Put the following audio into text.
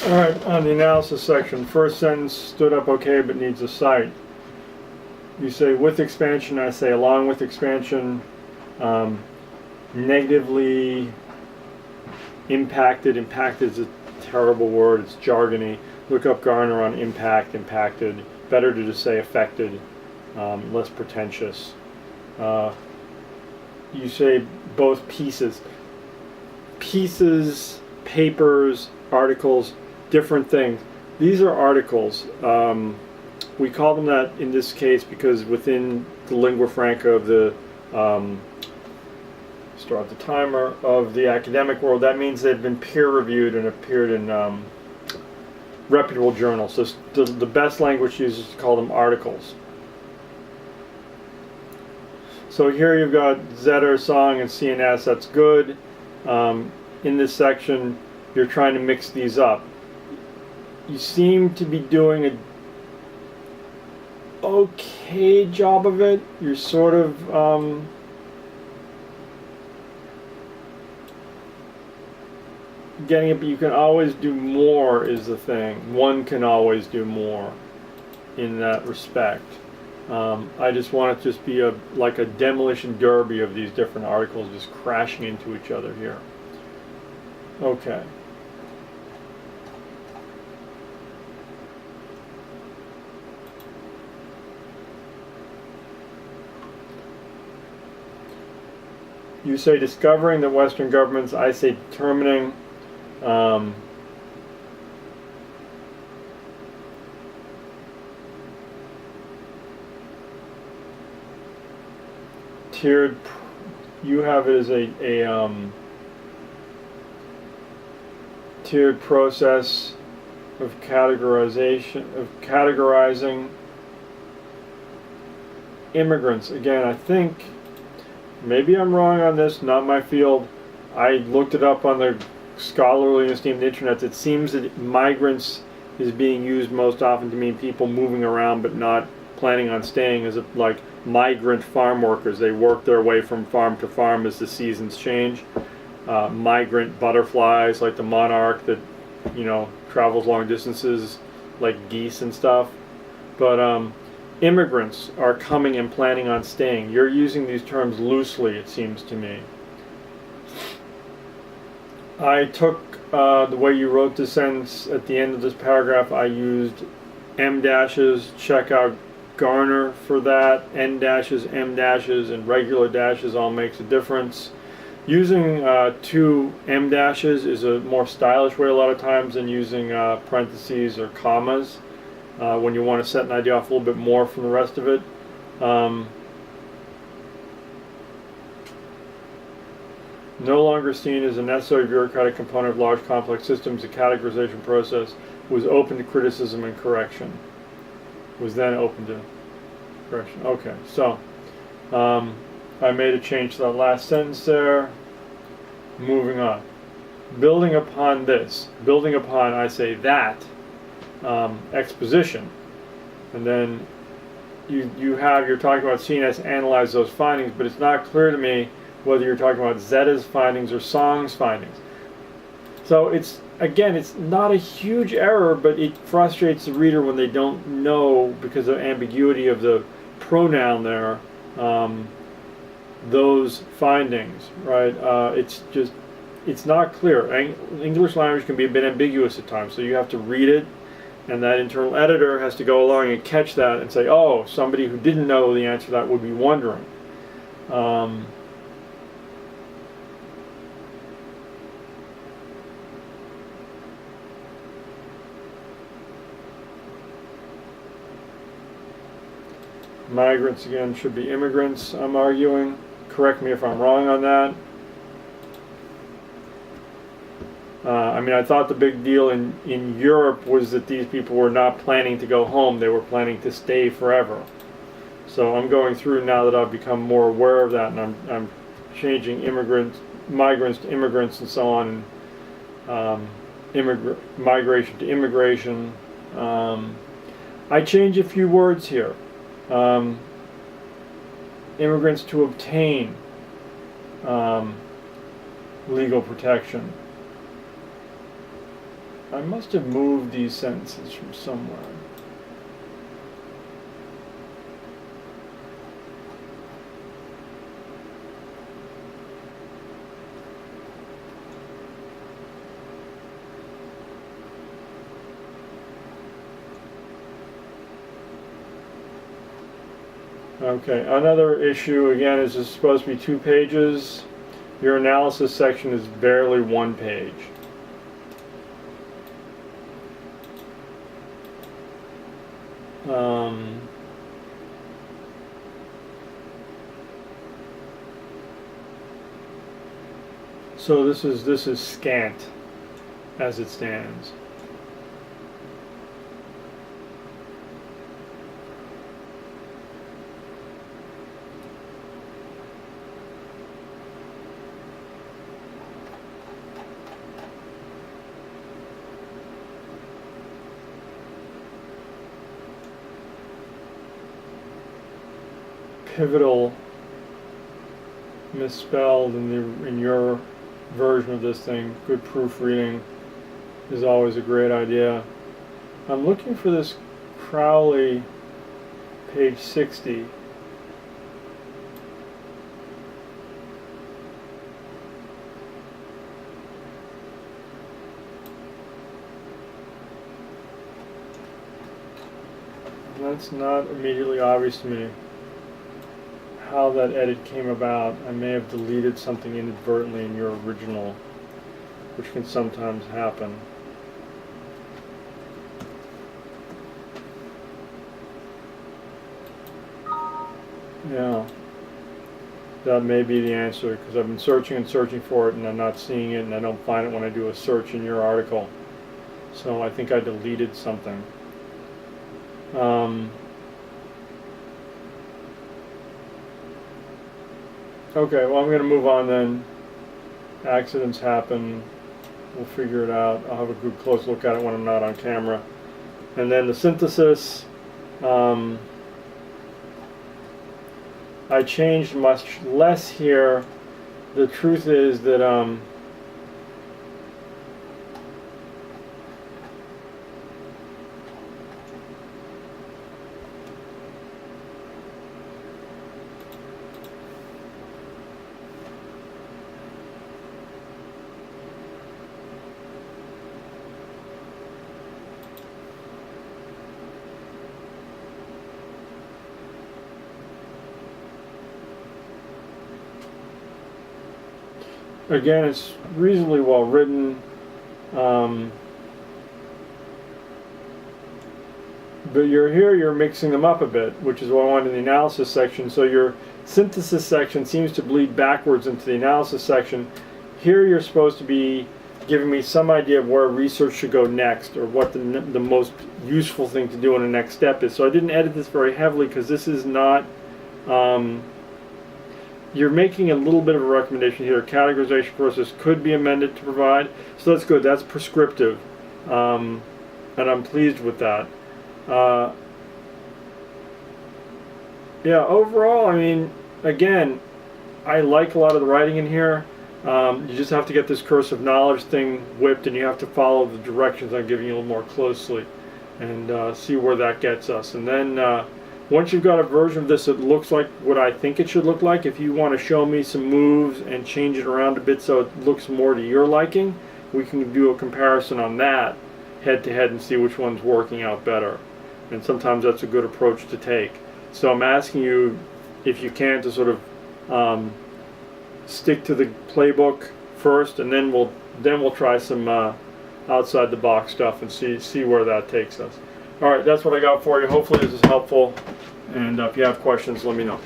Alright, on the analysis section, first sentence stood up okay but needs a cite. You say with expansion, I say along with expansion, negatively impacted. Impacted is a terrible word, it's jargony. Look up Garner on impact, impacted. Better to just say affected, less pretentious. You say both pieces. Pieces, papers, articles, different things. These are articles. We call them that in this case because within the lingua franca of the start the timer of the academic world, that means they've been peer reviewed and appeared in reputable journals. So the best language used is to call them articles. So here you've got Zetter, Song, and CNS. That's good. In this section, you're trying to mix these up. You seem to be doing a okay job of it. You're sort of getting it, but you can always do more is the thing. One can always do more in that respect. I just want it to just be like a demolition derby of these different articles just crashing into each other here. Okay. You say discovering that Western governments, I say determining. Tiered, you have it as a tiered process of categorizing immigrants. Again, I think maybe I'm wrong on this, not my field. I looked it up on the scholarly and esteemed internet. It seems that migrants is being used most often to mean people moving around but not planning on staying, as like migrant farm workers. They work their way from farm to farm as the seasons change. Migrant butterflies like the monarch that, you know, travels long distances like geese and stuff. But immigrants are coming and planning on staying. You're using these terms loosely, it seems to me. I took the way you wrote the sentence at the end of this paragraph. I used M dashes. Check out Garner for that. N dashes, M dashes, and regular dashes all makes a difference. Using two M dashes is a more stylish way a lot of times than using parentheses or commas when you want to set an idea off a little bit more from the rest of it. No longer seen as a necessary bureaucratic component of large complex systems, the categorization process was open to criticism and correction. Was then open to correction. Okay, so I made a change to that last sentence there. Moving on. Building upon this. Building upon, I say that, exposition. And then you're talking about CNS analyze those findings, but it's not clear to me whether you're talking about Zetta's findings or Song's findings. So it's not a huge error, but it frustrates the reader when they don't know, because of ambiguity of the pronoun there, those findings, right? It's not clear. English language can be a bit ambiguous at times, so you have to read it, and that internal editor has to go along and catch that and say, oh, somebody who didn't know the answer to that would be wondering. Migrants, again, should be immigrants, I'm arguing. Correct me if I'm wrong on that. I thought the big deal in Europe was that these people were not planning to go home. They were planning to stay forever. So I'm going through now that I've become more aware of that, and I'm changing migrants to immigrants and so on, migration to immigration. I change a few words here. Immigrants to obtain legal protection. I must have moved these sentences from somewhere. Okay, another issue again is it's supposed to be 2 pages. Your analysis section is barely 1 page. So this is scant as it stands. Pivotal misspelled in your version of this thing. Good proofreading is always a great idea. I'm looking for this Crowley, page 60. That's not immediately obvious to me how that edit came about. I may have deleted something inadvertently in your original, which can sometimes happen. Yeah, that may be the answer, because I've been searching and searching for it and I'm not seeing it, and I don't find it when I do a search in your article. So I think I deleted something. Okay, well, I'm going to move on then. Accidents happen. We'll figure it out. I'll have a good close look at it when I'm not on camera. And then the synthesis. I changed much less here. The truth is that again, it's reasonably well written, but you're mixing them up a bit, which is what I wanted in the analysis section. So your synthesis section seems to bleed backwards into the analysis section. Here you're supposed to be giving me some idea of where research should go next, or what the most useful thing to do in the next step is. So I didn't edit this very heavily, because this is not... you're making a little bit of a recommendation here. Categorization process could be amended to provide. So that's good. That's prescriptive. And I'm pleased with that. Yeah, overall, I mean, again, I like a lot of the writing in here. You just have to get this cursive knowledge thing whipped, and you have to follow the directions I'm giving you a little more closely, and see where that gets us. And then once you've got a version of this that looks like what I think it should look like, if you want to show me some moves and change it around a bit so it looks more to your liking, we can do a comparison on that head to head and see which one's working out better. And sometimes that's a good approach to take. So I'm asking you, if you can, to sort of stick to the playbook first, and then we'll try some outside the box stuff and see where that takes us. All right, that's what I got for you. Hopefully this is helpful, and if you have questions, let me know.